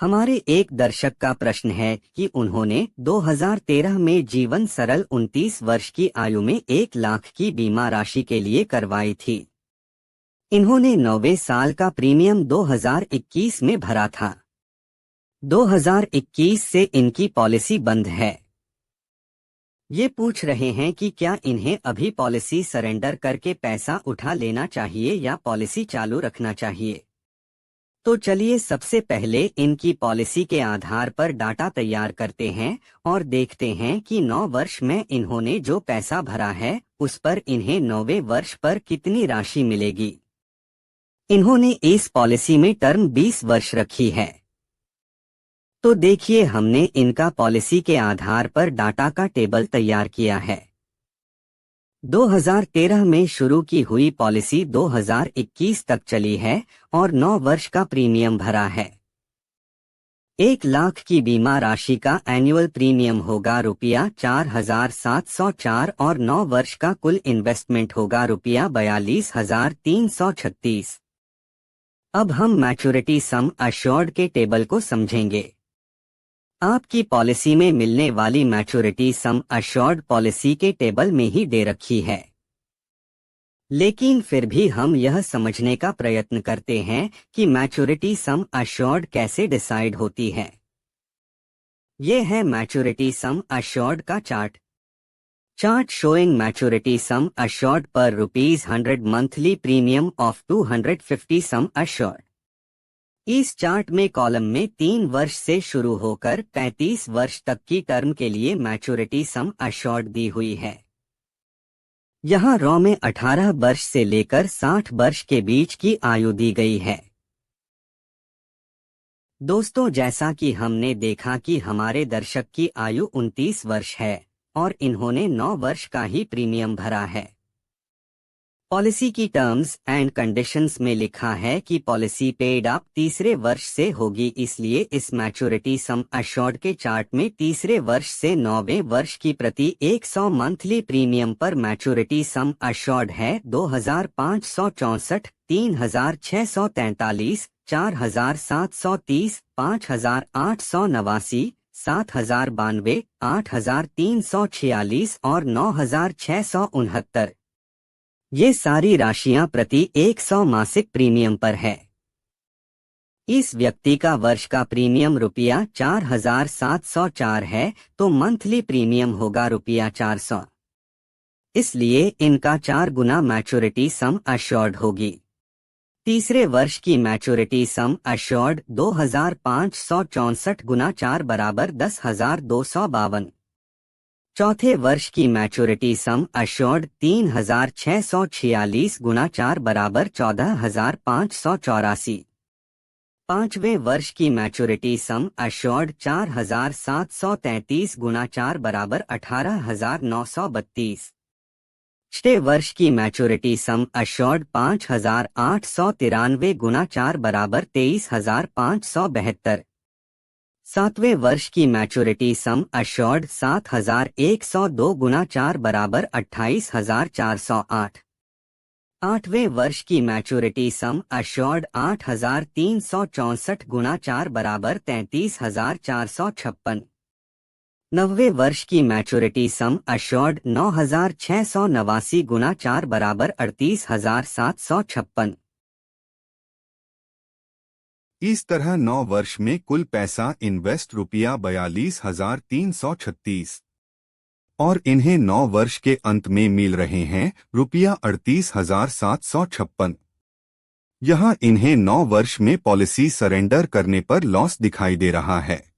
हमारे एक दर्शक का प्रश्न है कि उन्होंने 2013 में जीवन सरल 29 वर्ष की आयु में 1 लाख की बीमा राशि के लिए करवाई थी। इन्होंने 90 साल का प्रीमियम 2021 में भरा था। 2021 से इनकी पॉलिसी बंद है। ये पूछ रहे हैं कि क्या इन्हें अभी पॉलिसी सरेंडर करके पैसा उठा लेना चाहिए या पॉलिसी चालू रखना चाहिए। तो चलिए सबसे पहले इनकी पॉलिसी के आधार पर डाटा तैयार करते हैं और देखते हैं कि 9 वर्ष में इन्होंने जो पैसा भरा है उस पर इन्हें 9वें वर्ष पर कितनी राशि मिलेगी। इन्होंने इस पॉलिसी में टर्म 20 वर्ष रखी है। तो देखिए हमने इनका पॉलिसी के आधार पर डाटा का टेबल तैयार किया है। 2013 में शुरू की हुई पॉलिसी 2021 तक चली है और 9 वर्ष का प्रीमियम भरा है। 1 लाख की बीमा राशि का एनुअल प्रीमियम होगा ₹4,704 और 9 वर्ष का कुल इन्वेस्टमेंट होगा ₹42,336। अब हम मैच्योरिटी सम अश्योर्ड के टेबल को समझेंगे। आपकी पॉलिसी में मिलने वाली मैच्योरिटी सम अश्योर्ड पॉलिसी के टेबल में ही दे रखी है, लेकिन फिर भी हम यह समझने का प्रयत्न करते हैं कि मैच्योरिटी सम अश्योर्ड कैसे डिसाइड होती है। ये है मैच्योरिटी सम अश्योर्ड का chart showing maturity sum assured पर ₹100 monthly premium of 250 sum assured. इस चार्ट में कॉलम में 3 वर्ष से शुरू होकर 35 वर्ष तक की टर्म के लिए मैच्योरिटी सम अश्योर्ड दी हुई है। यहाँ रॉ में 18 वर्ष से लेकर 60 वर्ष के बीच की आयु दी गई है। दोस्तों, जैसा कि हमने देखा कि हमारे दर्शक की आयु 29 वर्ष है और इन्होंने 9 वर्ष का ही प्रीमियम भरा है। पॉलिसी की टर्म्स एंड कंडीशंस में लिखा है कि पॉलिसी पेड अप तीसरे वर्ष से होगी, इसलिए इस मैच्योरिटी सम अश्योर्ड के चार्ट में तीसरे वर्ष से 9वें वर्ष की प्रति 100 मंथली प्रीमियम पर मैच्योरिटी सम अश्योर्ड है 2,564, 3,643, 4,730, 5,889, 7,092, 8,346 और 9,669। ये सारी राशियां प्रति 100 मासिक प्रीमियम पर है। इस व्यक्ति का वर्ष का प्रीमियम ₹4,704 है, तो मंथली प्रीमियम होगा ₹400। इसलिए इनका 4 गुना मैच्योरिटी सम अश्योर्ड होगी। तीसरे वर्ष की मैच्योरिटी सम अश्योर्ड 2,564 गुना 4 बराबर 10,252। चौथे वर्ष की मैच्योरिटी सम अश्योर्ड 3,646 गुना 4 बराबर 14,584। पांचवें वर्ष की मैच्योरिटी सम अश्योर्ड 4,733 गुना 4 बराबर 18,932। छठे वर्ष की मैच्योरिटी सम अश्योर्ड 5,893 गुना 4 बराबर 23,572। सातवें वर्ष की मैच्योरिटी सम अश्योर्ड 7,102 गुना 4 बराबर 28,408। आठवें वर्ष की मैच्योरिटी सम अश्योर्ड 8,364 गुना 4 बराबर 33,456। नौवें वर्ष की मैच्योरिटी सम अश्योर्ड 9,689 गुना 4 बराबर 38,756। इस तरह 9 वर्ष में कुल पैसा इन्वेस्ट ₹42,336 और इन्हें 9 वर्ष के अंत में मिल रहे हैं ₹38,756। यहाँ इन्हें 9 वर्ष में पॉलिसी सरेंडर करने पर लॉस दिखाई दे रहा है।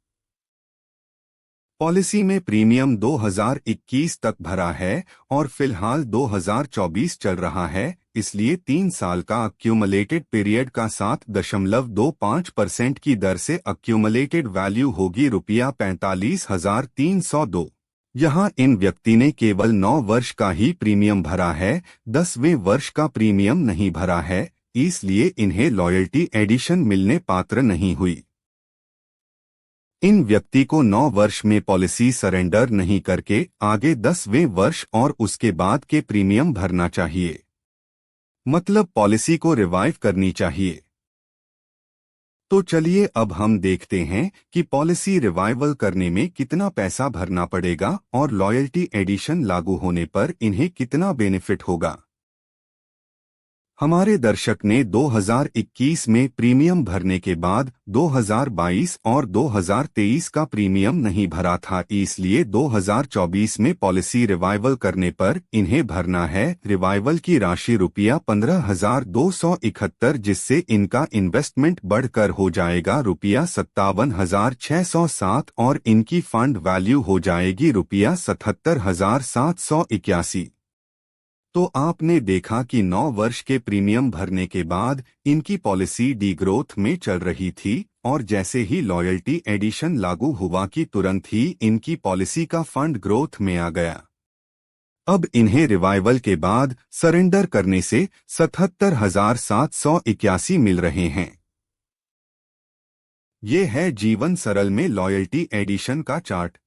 पॉलिसी में प्रीमियम 2021 तक भरा है और फिलहाल 2024 चल रहा है, इसलिए 3 साल का अक्यूमुलेटेड पीरियड का 7.25% की दर से अक्यूमुलेटेड वैल्यू होगी ₹45,302। यहाँ इन व्यक्ति ने केवल 9 वर्ष का ही प्रीमियम भरा है, 10वें वर्ष का प्रीमियम नहीं भरा है, इसलिए इन्हें लॉयल्टी एडिशन मिलने पात्र नहीं हुई। इन व्यक्ति को 9 वर्ष में पॉलिसी सरेंडर नहीं करके आगे 10वें वर्ष और उसके बाद के प्रीमियम भरना चाहिए, मतलब पॉलिसी को रिवाइव करनी चाहिए। तो चलिए अब हम देखते हैं कि पॉलिसी रिवाइवल करने में कितना पैसा भरना पड़ेगा और लॉयल्टी एडिशन लागू होने पर इन्हें कितना बेनिफिट होगा। हमारे दर्शक ने 2021 में प्रीमियम भरने के बाद 2022 और 2023 का प्रीमियम नहीं भरा था, इसलिए 2024 में पॉलिसी रिवाइवल करने पर इन्हें भरना है। रिवाइवल की राशि ₹52,271, जिससे इनका इन्वेस्टमेंट बढ़कर हो जाएगा ₹57,607 और इनकी फंड वैल्यू हो जाएगी ₹77,781। तो आपने देखा कि 9 वर्ष के प्रीमियम भरने के बाद इनकी पॉलिसी डी ग्रोथ में चल रही थी और जैसे ही लॉयल्टी एडिशन लागू हुआ कि तुरंत ही इनकी पॉलिसी का फंड ग्रोथ में आ गया। अब इन्हें रिवाइवल के बाद सरेंडर करने से 77,781 मिल रहे हैं। ये है जीवन सरल में लॉयल्टी एडिशन का चार्ट।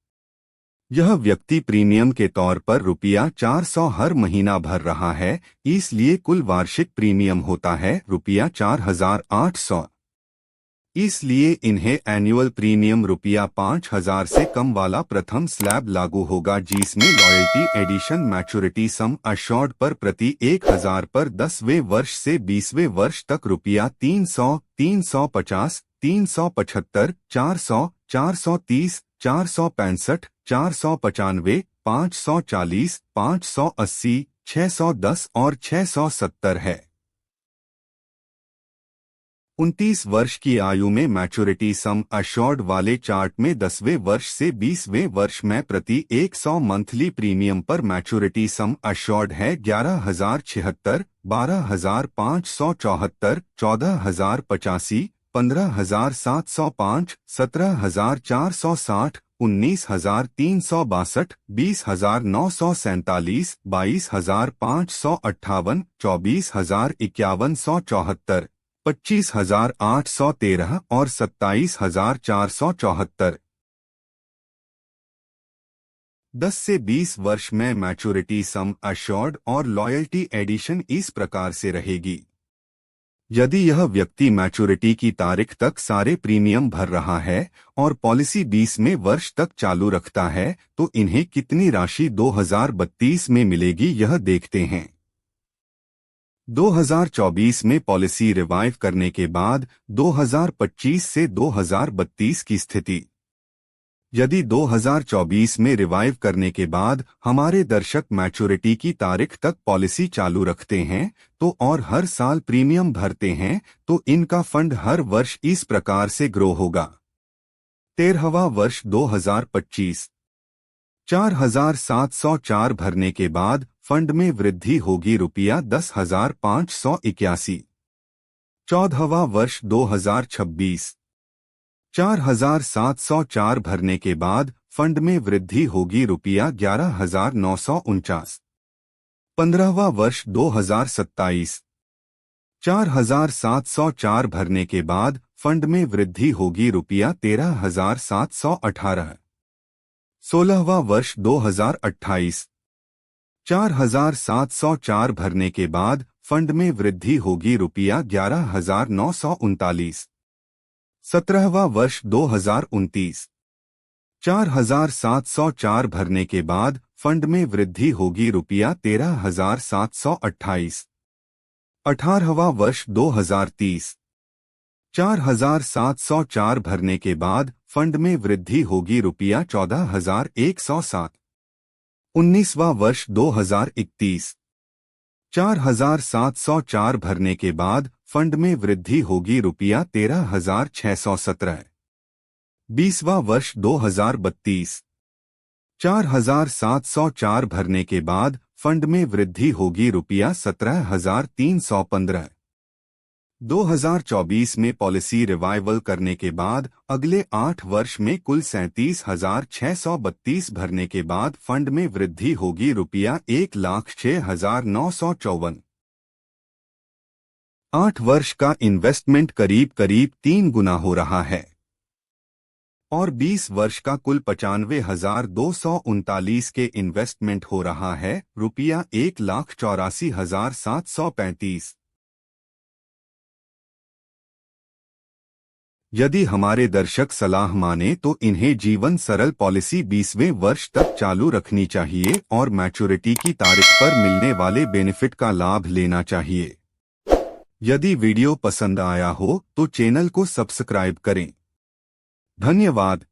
यह व्यक्ति प्रीमियम के तौर पर ₹400 हर महीना भर रहा है, इसलिए कुल वार्षिक प्रीमियम होता है ₹4,800। इसलिए इन्हें एनुअल प्रीमियम ₹5,000 से कम वाला प्रथम स्लैब लागू होगा, जिसमें loyalty addition maturity sum assured पर प्रति 1,000 पर 10वें वर्ष से 20वें वर्ष तक ₹300, 350, 375, 400, 430, 465, 495, 540, 580, 610 और 670 है। 29 वर्ष की आयु में मैच्योरिटी सम अश्योर्ड वाले चार्ट में 10वें वर्ष से 20वें वर्ष में प्रति 100 मंथली प्रीमियम पर मैच्योरिटी सम अश्योर्ड है 11,076, 12,574, 14,085, 15,705, 17,460, 19,362, 20,947, 22,558, 24,5174, 25,813 और 27,474। 10 से 20 वर्ष में मैच्योरिटी सम अश्योर्ड और लॉयल्टी एडिशन इस प्रकार से रहेगी। यदि यह व्यक्ति मैच्योरिटी की तारीख तक सारे प्रीमियम भर रहा है और पॉलिसी 20वें वर्ष तक चालू रखता है, तो इन्हें कितनी राशि 2032 में मिलेगी यह देखते हैं। 2024 में पॉलिसी रिवाइव करने के बाद 2025 से 2032 की स्थिति। यदि 2024 में रिवाइव करने के बाद हमारे दर्शक मैच्योरिटी की तारीख तक पॉलिसी चालू रखते हैं तो और हर साल प्रीमियम भरते हैं, तो इनका फंड हर वर्ष इस प्रकार से ग्रो होगा। 13वां वर्ष 2025, 4,704 भरने के बाद फंड में वृद्धि होगी ₹10,581। 14वां वर्ष 2026, 4,704 भरने के बाद फंड में वृद्धि होगी ₹11,949। 15वां वर्ष 2027, 4,704 भरने के बाद फंड में वृद्धि होगी ₹13,718। 16वां वर्ष 2028, 4,704 भरने के बाद फंड में वृद्धि होगी ₹11,939। 17वां वर्ष 2029, 4,704 भरने के बाद फंड में वृद्धि होगी ₹13,728। 18वां वर्ष 2030, 4,704 भरने के बाद फंड में वृद्धि होगी ₹14,107। 19वां वर्ष 2031, 4,704 भरने के बाद फंड में वृद्धि होगी ₹13,617। 20वां वर्ष 2032, 4,704 भरने के बाद फंड में वृद्धि होगी ₹17,315। 2024 में पॉलिसी रिवाइवल करने के बाद अगले 8 वर्ष में कुल 37,632 भरने के बाद फंड में वृद्धि होगी ₹1,06,954। 8 वर्ष का इन्वेस्टमेंट करीब 3 गुना हो रहा है और 20 वर्ष का कुल 95,239 के इन्वेस्टमेंट हो रहा है ₹1,84,735। यदि हमारे दर्शक सलाह माने तो इन्हें जीवन सरल पॉलिसी 20वें वर्ष तक चालू रखनी चाहिए और मैच्योरिटी की तारीख पर मिलने वाले बेनिफिट का लाभ लेना चाहिए। यदि वीडियो पसंद आया हो तो चैनल को सब्सक्राइब करें। धन्यवाद।